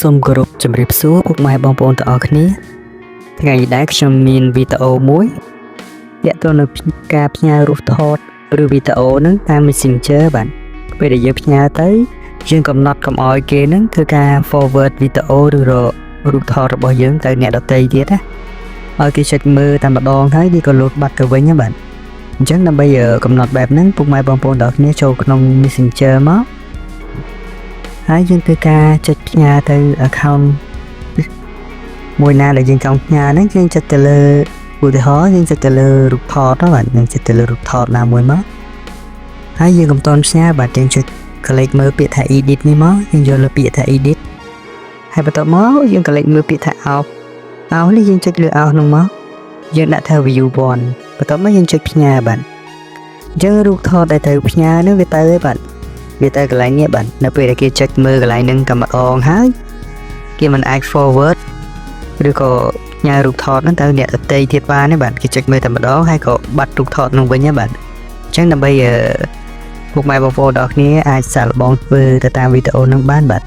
សូមគោរពជំរាបសួរពុកម៉ែបងប្អូនទាំងអស់គ្នាថ្ងៃនេះដែរខ្ញុំមានវីដេអូមួយទាក់ទងនឹងការផ្ញើរូបថតឬវីដេអូហ្នឹងតាម Messenger បាទពេលដែលយើងផ្ញើទៅយើងកំណត់កុំឲ្យគេហ្នឹងធ្វើការ forward វីដេអូឬរូបថតរបស់យើងទៅអ្នកដទៃទៀតណាឲ្យគេចុចមើលតែម្ដងហើយវាក៏លោតបាត់ទៅវិញណាបាទអញ្ចឹងដើម្បីកំណត់បែបហ្នឹងពុកម៉ែបងប្អូនទាំងអស់គ្នាចូលក្នុង Messenger មកហើយយើងធ្វើការចុចផ្ញើទៅ account មួយណាដែលយើងចង់ផ្ញើហ្នឹងយើងចុចទៅលើឧទាហរណ៍យើងចុចទៅលើរូបថតបាទយើងចុចទៅលើរូបថតណាមួយមកហើយយើងកំតនផ្ញើបាទយើងចុច click មើលពាក្យថា edit នេះមកយើងយកលើពាក្យថា edit ហើយបន្ទាប់មកយើង click មើលពាក្យថា out នេះយើងចុចលើ out ហ្នឹងមកយើងដាក់ថា view 1បន្ទាប់មកយើងចុចផ្ញើបាទអញ្ចឹងរូបថតដែលត្រូវផ្ញើហ្នឹងវាទៅហើយបាទវាទៅកន្លែងនេះបាទនៅពេលដែលគេចុចមើលកន្លែងហ្នឹងតែម្ដងហើយគេមិនអាច forward ឬក៏ផ្ញើរូបថតហ្នឹងទៅអ្នកដទៃទៀតបានទេបាទគេចុចមើលតែម្ដងហើយក៏បាត់រូបថតហ្នឹងវិញហ្នឹងបាទអញ្ចឹងដើម្បីពុកម៉ែបងប្អូនទាំងអស់គ្នាអាចសាកល្បងធ្វើទៅតាមវីដេអូហ្នឹងបានបាទ